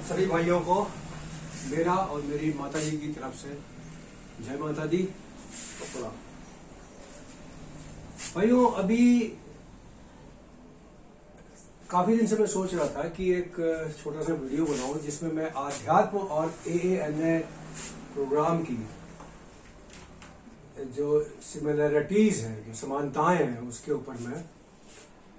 सभी भाइयों को मेरा और मेरी माता जी की तरफ से जय माता दी। भाइयों, अभी काफी दिन से मैं सोच रहा था कि एक छोटा सा वीडियो बनाऊं जिसमें मैं आध्यात्म और AANA प्रोग्राम की जो सिमिलरिटीज हैं, जो समानताएं हैं, उसके ऊपर मैं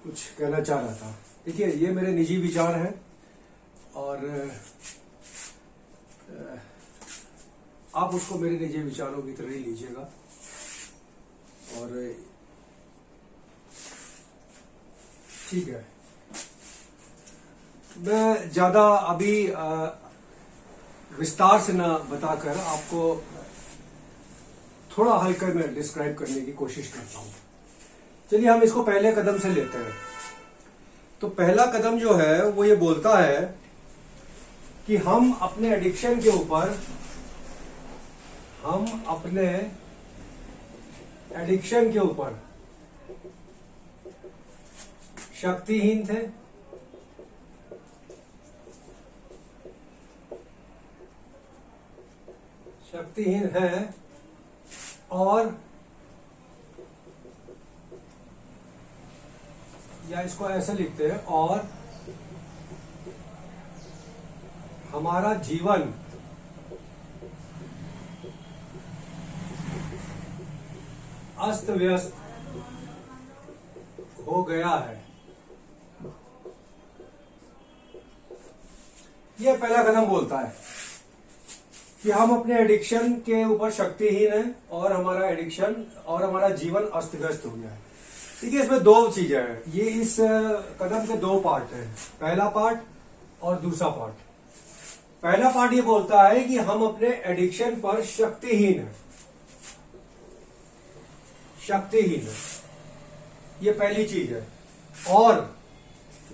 कुछ कहना चाह रहा था। देखिए, ये मेरे निजी विचार हैं और आप उसको मेरे निजी विचारों की तरह ही लीजिएगा। और ठीक है, मैं ज्यादा अभी विस्तार से ना बताकर आपको थोड़ा हल्के में डिस्क्राइब करने की कोशिश करता हूं। चलिए हम इसको पहले कदम से लेते हैं। तो पहला कदम जो है वो ये बोलता है कि हम अपने एडिक्शन के ऊपर शक्तिहीन थे, शक्तिहीन हैं और या इसको ऐसे लिखते हैं, और हमारा जीवन अस्त व्यस्त हो गया है। यह पहला कदम बोलता है कि हम अपने एडिक्शन के ऊपर शक्तिहीन हैं और हमारा एडिक्शन और हमारा जीवन अस्त व्यस्त हो गया है। देखिए, इसमें दो चीजें हैं। ये इस कदम के दो पार्ट हैं, पहला पार्ट और दूसरा पार्ट। पहला पार्ट ये बोलता है कि हम अपने एडिक्शन पर शक्तिहीन हैं, शक्तिहीन है, ये पहली चीज है। और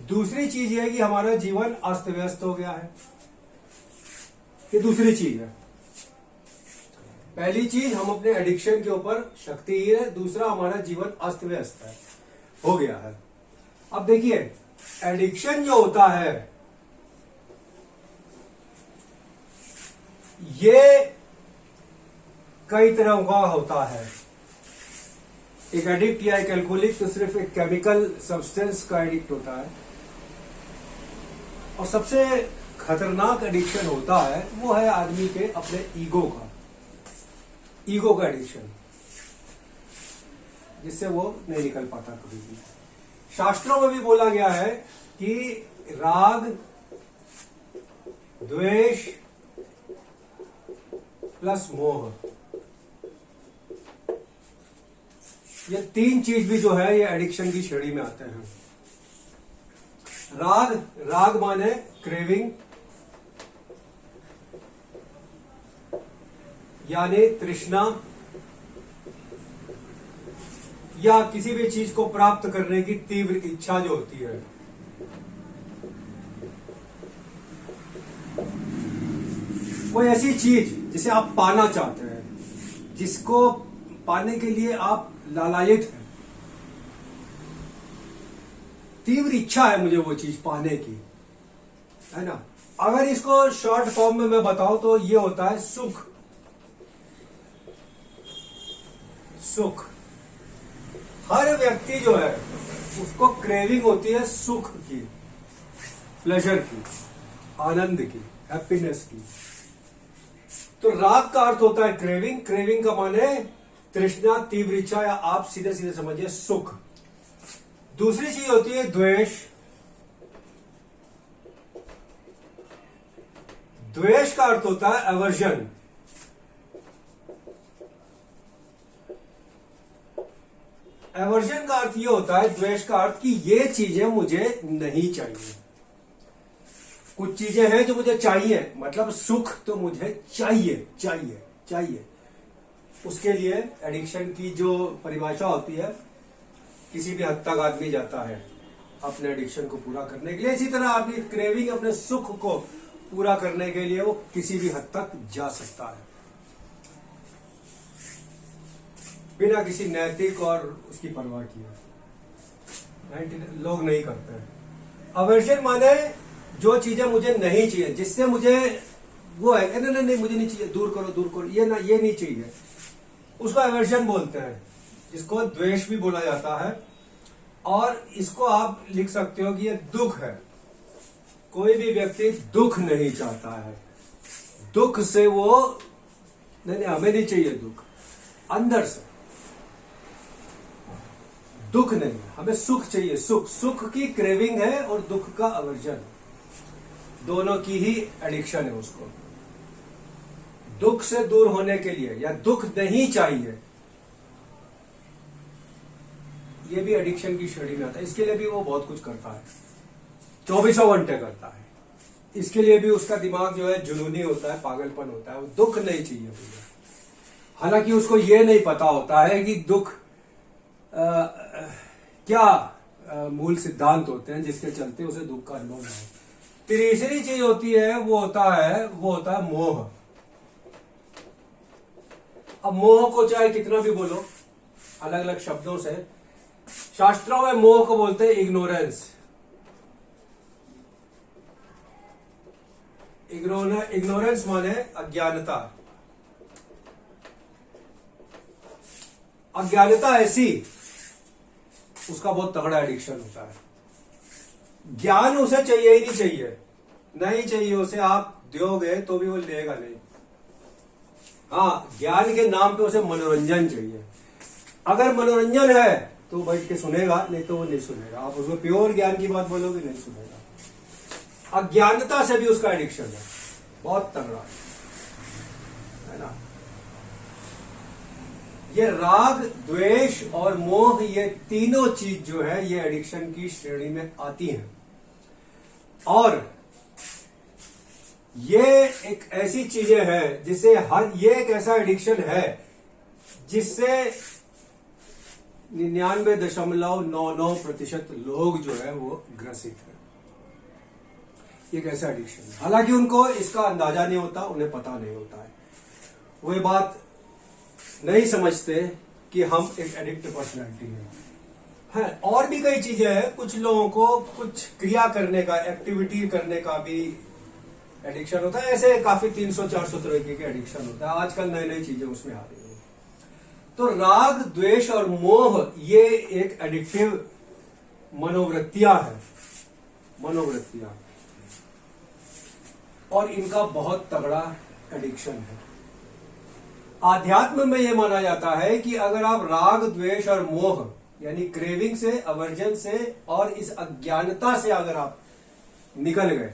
दूसरी चीज ये है कि हमारा जीवन अस्त व्यस्त हो गया है, ये दूसरी चीज है। पहली चीज, हम अपने एडिक्शन के ऊपर शक्तिहीन है, दूसरा हमारा जीवन अस्त व्यस्त है, हो गया है। अब देखिए, एडिक्शन जो होता है ये कई तरह का होता है। एक एडिक्ट या एक एल्कोहलिक तो सिर्फ एक केमिकल सब्सटेंस का एडिक्ट होता है, और सबसे खतरनाक एडिक्शन होता है वो है आदमी के अपने ईगो का एडिक्शन, जिससे वो नहीं निकल पाता कभी भी। शास्त्रों में भी बोला गया है कि राग, द्वेष प्लस मोह, ये तीन चीज भी जो है ये एडिक्शन की श्रेणी में आते हैं। राग माने क्रेविंग, यानी तृष्णा, या किसी भी चीज को प्राप्त करने की तीव्र इच्छा जो होती है। कोई ऐसी चीज जिसे आप पाना चाहते हैं, जिसको पाने के लिए आप लालायित हैं, तीव्र इच्छा है मुझे वो चीज पाने की, है ना। अगर इसको शॉर्ट फॉर्म में मैं बताऊं तो ये होता है सुख। हर व्यक्ति जो है उसको क्रेविंग होती है सुख की, प्लेजर की, आनंद की, हैप्पीनेस की। तो राग का अर्थ होता है क्रेविंग का माने तृष्णा, तीव्र इच्छा, या आप सीधे सीधे समझिए सुख। दूसरी चीज होती है द्वेष। द्वेष का अर्थ होता है एवर्जन। एवर्जन का अर्थ ये होता है, द्वेष का अर्थ कि ये चीजें मुझे नहीं चाहिए। कुछ चीजें हैं जो मुझे चाहिए, मतलब सुख तो मुझे चाहिए। उसके लिए एडिक्शन की जो परिभाषा होती है, किसी भी हद तक आदमी जाता है अपने एडिक्शन को पूरा करने के लिए। इसी तरह आपकी क्रेविंग, अपने सुख को पूरा करने के लिए वो किसी भी हद तक जा सकता है, बिना किसी नैतिक और उसकी परवाह किए। लोग नहीं करते हैं। अवर्जन माने जो चीजें मुझे नहीं चाहिए, जिससे मुझे वो है नहीं नहीं नहीं मुझे नहीं चाहिए, दूर करो दूर करो, ये ना ये नहीं चाहिए, उसको एवर्जन बोलते हैं, जिसको द्वेष भी बोला जाता है। और इसको आप लिख सकते हो कि ये दुख है। कोई भी व्यक्ति दुख नहीं चाहता है, दुख से वो नहीं हमें नहीं चाहिए दुख, अंदर से दुख नहीं, हमें सुख चाहिए, सुख, सुख की क्रेविंग है और दुख का अवर्जन, दोनों की ही एडिक्शन है उसको। दुख से दूर होने के लिए या दुख नहीं चाहिए, ये भी एडिक्शन की श्रेणी में आता है। इसके लिए भी वो बहुत कुछ करता है, 24 घंटे करता है। इसके लिए भी उसका दिमाग जो है जुनूनी होता है, पागलपन होता है, वो दुख नहीं चाहिए भैया। हालांकि उसको ये नहीं पता होता है कि दुख क्या मूल सिद्धांत होते हैं जिसके चलते उसे दुख का अनुभव है। तीसरी चीज होती है वो होता है मोह। अब मोह को चाहे कितना भी बोलो अलग अलग शब्दों से, शास्त्रों में मोह को बोलते हैं इग्नोरेंस। इग्नोरेंस माने अज्ञानता। अज्ञानता ऐसी, उसका बहुत तगड़ा एडिक्शन होता है। ज्ञान उसे चाहिए ही नहीं चाहिए, नहीं चाहिए उसे, आप दोगे तो भी वो लेगा नहीं। हाँ, ज्ञान के नाम पे उसे मनोरंजन चाहिए। अगर मनोरंजन है तो बैठ के सुनेगा, नहीं तो वो नहीं सुनेगा। आप उसको प्योर ज्ञान की बात बोलोगे नहीं सुनेगा। अज्ञानता से भी उसका एडिक्शन है, बहुत तगड़ा है ना। ये राग, द्वेष और मोह, ये तीनों चीज जो है ये एडिक्शन की श्रेणी में आती हैं। और ये एक ऐसी चीजें हैं जिसे ये एक ऐसा एडिक्शन है जिससे 99.99% लोग जो है वो ग्रसित है। एक ऐसा एडिक्शन है, हालांकि उनको इसका अंदाजा नहीं होता, उन्हें पता नहीं होता है, वो ये बात नहीं समझते कि हम एक एडिक्ट पर्सनैलिटी है। और भी कई चीजें हैं, कुछ लोगों को कुछ क्रिया करने का, एक्टिविटी करने का भी एडिक्शन होता है। ऐसे काफी 300-400 तरह के एडिक्शन होता है, आजकल नई नई चीजें उसमें आ रही है। तो राग, द्वेष और मोह ये एक एडिक्टिव मनोवृत्तियां है, मनोवृत्तियां, और इनका बहुत तगड़ा एडिक्शन है। आध्यात्म में यह माना जाता है कि अगर आप राग, द्वेष और मोह यानी क्रेविंग से, अवर्जन से और इस अज्ञानता से अगर आप निकल गए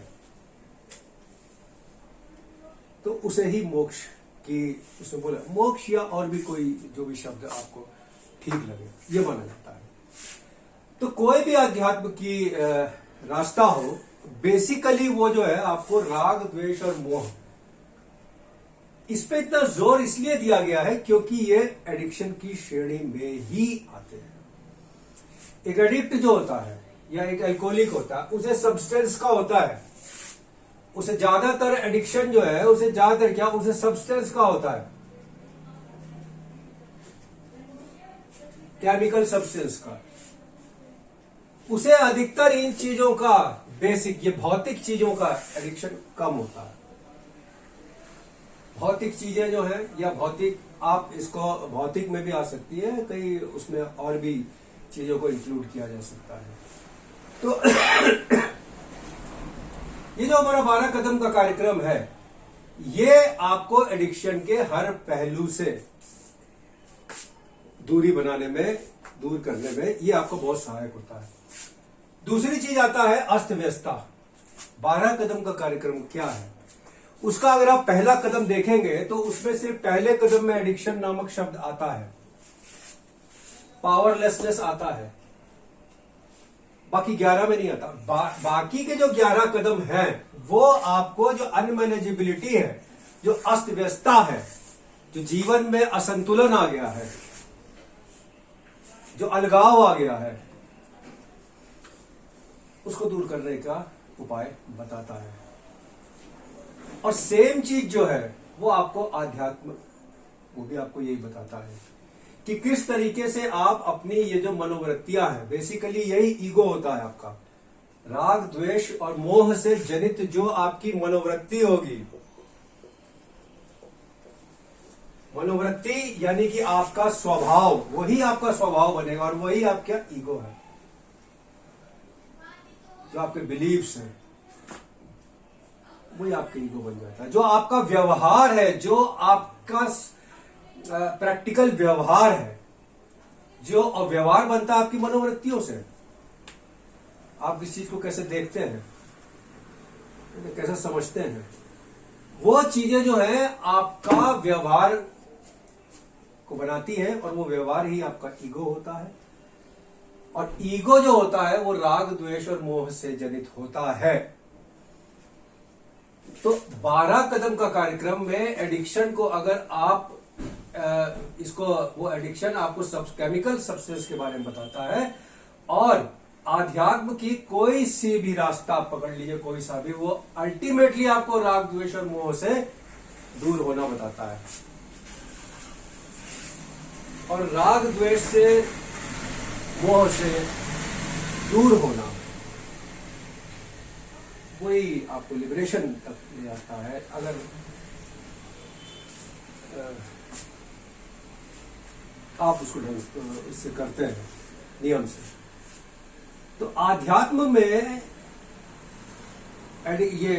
तो उसे ही मोक्ष की, उसने बोला मोक्ष या और भी कोई जो भी शब्द आपको ठीक लगे, ये माना जाता है। तो कोई भी अध्यात्म की रास्ता हो, बेसिकली वो जो है आपको राग, द्वेष और मोह, इस पे इतना जोर इसलिए दिया गया है क्योंकि ये एडिक्शन की श्रेणी में ही आते हैं। एक एडिक्ट जो होता है या एक अल्कोहलिक होता है, उसे सब्सटेंस का होता है, उसे ज्यादातर एडिक्शन जो है उसे ज्यादातर क्या, उसे सब्सटेंस का होता है, केमिकल सब्सटेंस का। उसे अधिकतर इन चीजों का, बेसिक ये भौतिक चीजों का एडिक्शन कम होता है। भौतिक चीजें जो है या भौतिक, आप इसको भौतिक में भी आ सकती है, कई उसमें और भी चीजों को इंक्लूड किया जा सकता है। तो ये जो हमारा 12 कदम का कार्यक्रम है, ये आपको एडिक्शन के हर पहलू से दूरी बनाने में, दूर करने में ये आपको बहुत सहायक होता है। दूसरी चीज आता है अस्त व्यस्तता। 12 कदम का कार्यक्रम क्या है उसका अगर आप पहला कदम देखेंगे तो उसमें से पहले कदम में एडिक्शन नामक शब्द आता है, पावरलेसनेस आता है, बाकी 11 में नहीं आता। बाकी के जो 11 कदम हैं वो आपको जो अनमैनेजेबिलिटी है, जो अस्त व्यस्तता है, जो जीवन में असंतुलन आ गया है, जो अलगाव आ गया है, उसको दूर करने का उपाय बताता है। और सेम चीज जो है वो आपको आध्यात्म, वो भी आपको यही बताता है कि किस तरीके से आप अपनी ये जो मनोवृत्तियां हैं, बेसिकली यही ईगो होता है आपका, राग द्वेष और मोह से जनित जो आपकी मनोवृत्ति होगी, मनोवृत्ति यानी कि आपका स्वभाव, वही आपका स्वभाव बनेगा और वही आपका ईगो है, जो आपके बिलीव्स हैं वही आपका ईगो बन जाता है। जो आपका व्यवहार है, जो आपका प्रैक्टिकल व्यवहार है, जो व्यवहार बनता है आपकी मनोवृत्तियों से। आप इस चीज को कैसे देखते हैं, कैसे समझते हैं, वो चीजें जो है आपका व्यवहार को बनाती है और वो व्यवहार ही आपका ईगो होता है। और ईगो जो होता है वो राग द्वेष और मोह से जनित होता है। तो 12 कदम का कार्यक्रम में एडिक्शन को अगर आप इसको, वो एडिक्शन आपको केमिकल सब्सटेंस के बारे में बताता है और आध्यात्म की कोई सी भी रास्ता आप पकड़ लीजिए, कोई सा भी, वो अल्टीमेटली आपको राग द्वेष और मोह से दूर होना बताता है। और राग द्वेष से, मोह से दूर होना वही आपको लिबरेशन तक ले आता है, अगर आप उसको ढंग इससे करते हैं, नियम से। तो आध्यात्म में ये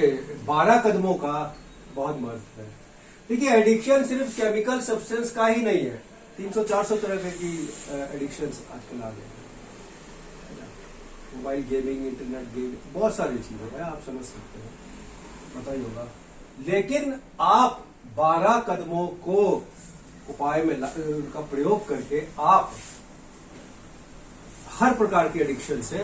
12 कदमों का बहुत महत्व है। देखिए, एडिक्शन सिर्फ केमिकल सब्सटेंस का ही नहीं है। 300-400 तरह की एडिक्शंस आजकल आ गए हैं। मोबाइल गेमिंग, इंटरनेट गेमिंग, बहुत सारी चीजें हैं, आप समझ सकते हैं, पता ही होगा। लेकिन आप 12 कदमों को उपाय में का प्रयोग करके आप हर प्रकार की एडिक्शन से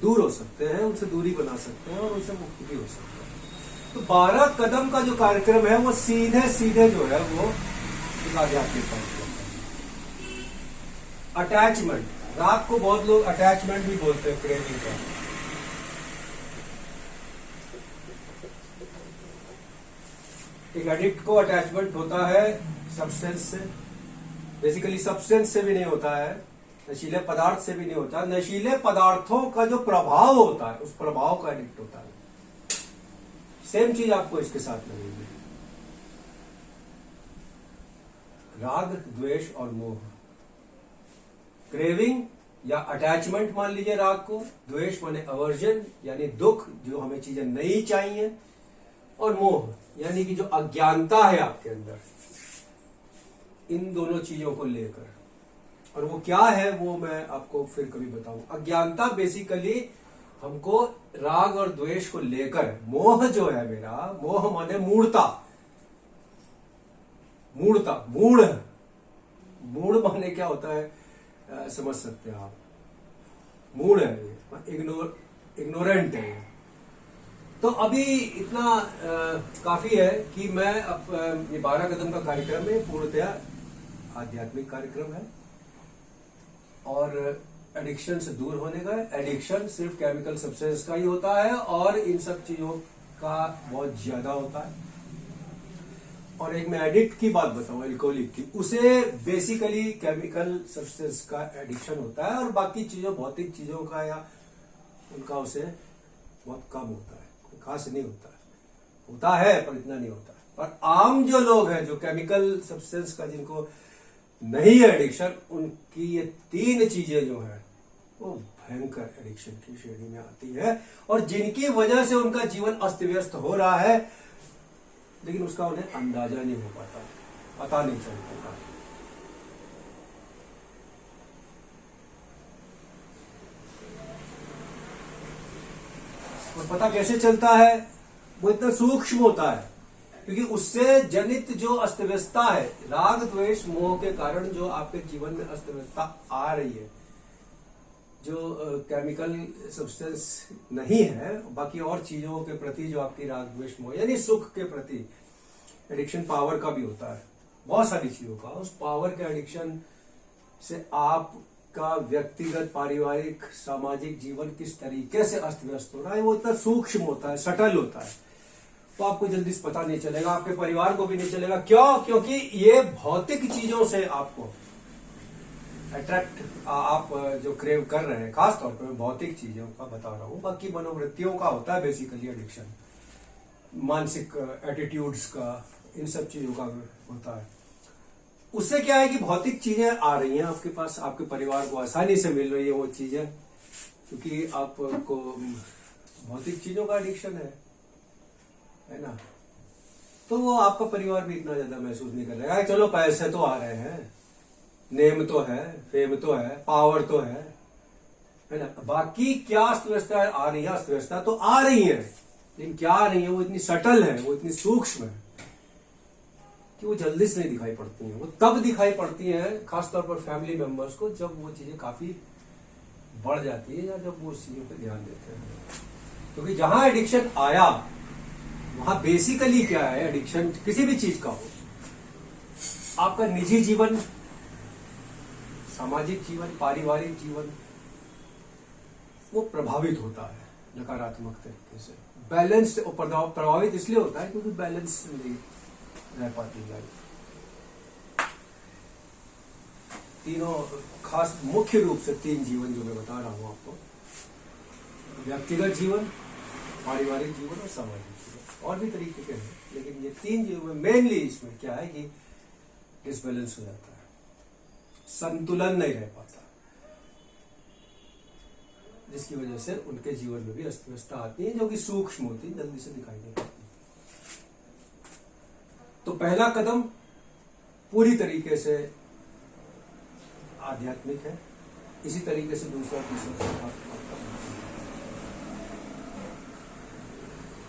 दूर हो सकते हैं, उनसे दूरी बना सकते हैं और उनसे मुक्ति भी हो सकते हैं। तो 12 कदम का जो कार्यक्रम है वो सीधे सीधे जो है वो आध्यात्मिक कार्यक्रम है। अटैचमेंट, राग को बहुत लोग अटैचमेंट भी बोलते हैं, क्रेविंग का। एक एडिक्ट को अटैचमेंट होता है सब्सटेंस से, बेसिकली सब्सटेंस से भी नहीं होता है, नशीले पदार्थ से भी नहीं होता। नशीले पदार्थों का जो प्रभाव होता है, उस प्रभाव का एडिक्ट होता है। सेम चीज आपको इसके साथ लगेगी। राग द्वेष और मोह, क्रेविंग या अटैचमेंट मान लीजिए राग को, द्वेष माने अवर्जन यानी दुख, जो हमें चीजें नहीं चाहिए, और मोह यानी कि जो अज्ञानता है आपके अंदर इन दोनों चीजों को लेकर। और वो क्या है वो मैं आपको फिर कभी बताऊं। अज्ञानता बेसिकली हमको राग और द्वेष को लेकर, मोह जो है मेरा, मोह माने मूढ़ता, मूढ़ता, मूढ़, मूढ़ माने क्या होता है समझ सकते हैं आप। मूढ़ है ये, इग्नोरेंट है। तो अभी इतना काफी है कि मैं अब ये 12 कदम का कार्यक्रम है, पूर्णतया आध्यात्मिक कार्यक्रम है और एडिक्शन से दूर होने का है। एडिक्शन सिर्फ केमिकल सब्सटेंस का ही होता है और इन सब चीजों का बहुत ज्यादा होता है। और एक मैं एडिक्ट की बात बताऊं, एल्कोहलिक की, उसे बेसिकली केमिकल सब्सटेंस का एडिक्शन होता है और बाकी चीजों, भौतिक चीजों का या उनका उसे बहुत कम होता है, कोई खास नहीं होता है, होता है पर इतना नहीं होता है। और आम जो लोग हैं जो केमिकल सब्सटेंस का जिनको नहीं है एडिक्शन, उनकी ये 3 चीजें जो है वो भयंकर एडिक्शन की श्रेणी में आती है और जिनकी वजह से उनका जीवन अस्त व्यस्त हो रहा है, लेकिन उसका उन्हें अंदाजा नहीं हो पाता, पता नहीं चल पाता। और पता कैसे चलता है? वो इतना सूक्ष्म होता है क्योंकि उससे जनित जो अस्तव्यस्तता है, राग द्वेष मोह के कारण जो आपके जीवन में अस्तव्यस्तता आ रही है, जो केमिकल सब्सटेंस नहीं है, बाकी और चीजों के प्रति जो आपकी राग द्वेष मोह यानी सुख के प्रति एडिक्शन, पावर का भी होता है, बहुत सारी चीजों का। उस पावर के एडिक्शन से आपका व्यक्तिगत, पारिवारिक, सामाजिक जीवन किस तरीके से अस्त व्यस्त हो रहा है, वो इतना सूक्ष्म होता है, सटल होता है, तो आपको जल्दी से पता नहीं चलेगा, आपके परिवार को भी नहीं चलेगा। क्यों? क्योंकि ये भौतिक चीजों से आपको अट्रैक्ट आप जो क्रेव कर रहे हैं, खास तौर पर मैं भौतिक चीजों का बता रहा हूँ, बाकी मनोवृत्तियों का होता है बेसिकली एडिक्शन, मानसिक एटीट्यूड्स का, इन सब चीजों का होता है। उससे क्या है कि भौतिक चीजें आ रही हैं आपके पास, आपके परिवार को आसानी से मिल रही है वो चीजें, क्योंकि आपको भौतिक चीजों का एडिक्शन है ना। तो वो आपका परिवार भी इतना ज्यादा महसूस नहीं कर रहा है, चलो पैसे तो आ रहे हैं, नेम तो है, फेम तो है, पावर तो है ना। बाकी क्या अस्तव्यस्ता आ रही है, अस्तव्यस्ता तो आ रही है, लेकिन क्या आ रही है वो इतनी सटल है, वो इतनी सूक्ष्म है कि वो जल्दी से नहीं दिखाई पड़ती हैं। वो तब दिखाई पड़ती हैं खासतौर पर फैमिली मेंबर्स को, जब वो चीजें काफी बढ़ जाती है या जब वो उस चीजों पर ध्यान देते हैं। क्योंकि जहां एडिक्शन आया वहां बेसिकली क्या है, एडिक्शन किसी भी चीज का हो, आपका निजी जीवन, सामाजिक जीवन, पारिवारिक जीवन, वो प्रभावित होता है नकारात्मक तरीके से। बैलेंस प्रभावित इसलिए होता है क्योंकि बैलेंस नहीं रह पाती लाइफ। तीनों खास मुख्य रूप से 3 जीवन जो मैं बता रहा हूं आपको, व्यक्तिगत जीवन, पारिवारिक जीवन और सामाजिक जीवन। और भी तरीके के हैं, लेकिन ये 3 जीवन में मेनली इसमें क्या है कि डिसबैलेंस हो जाता है, संतुलन नहीं रह पाता, जिसकी वजह से उनके जीवन में भी अस्तव्यस्ता आती है, जो कि सूक्ष्म होती है, जल्दी से दिखाई नहीं पड़ती। तो पहला कदम पूरी तरीके से आध्यात्मिक है, इसी तरीके से दूसरा, तीसरा, चौथा।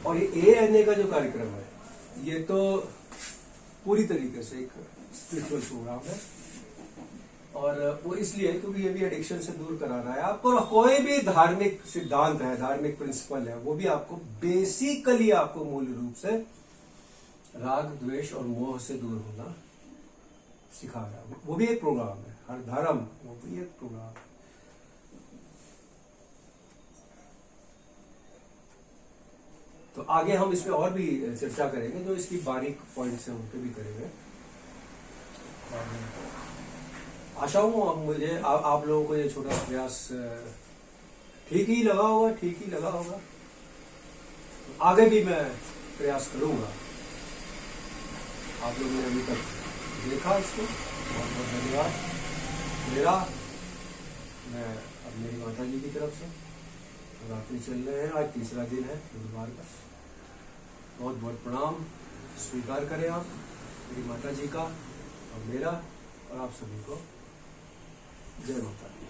और ये ANA का जो कार्यक्रम है, ये तो पूरी तरीके से एक स्पिरिचुअल प्रोग्राम है, और वो इसलिए क्योंकि ये भी एडिक्शन से दूर कराना है आपको। और कोई भी धार्मिक सिद्धांत है, धार्मिक प्रिंसिपल है, वो भी आपको बेसिकली, आपको मूल रूप से राग, द्वेष और मोह से दूर होना सिखा रहा है। वो भी एक प्रोग्राम है, हर धर्म वो भी एक प्रोग्राम है। तो आगे हम इसमें और भी चर्चा करेंगे, जो इसकी बारीक पॉइंट्स हैं उनके भी करेंगे। आशा हूं मुझे आप लोगों को ये छोटा प्रयास ठीक ही लगा होगा। आगे भी मैं प्रयास करूंगा। आप लोगों ने अभी तक देखा इसको, बहुत बहुत धन्यवाद। मैं अब मेरी माता जी की तरफ से रात्रि चल रहे हैं, आज तीसरा दिन है बुधवार का। बहुत बहुत प्रणाम स्वीकार करें आप मेरी माता जी का और मेरा, और आप सभी को जय माता दी।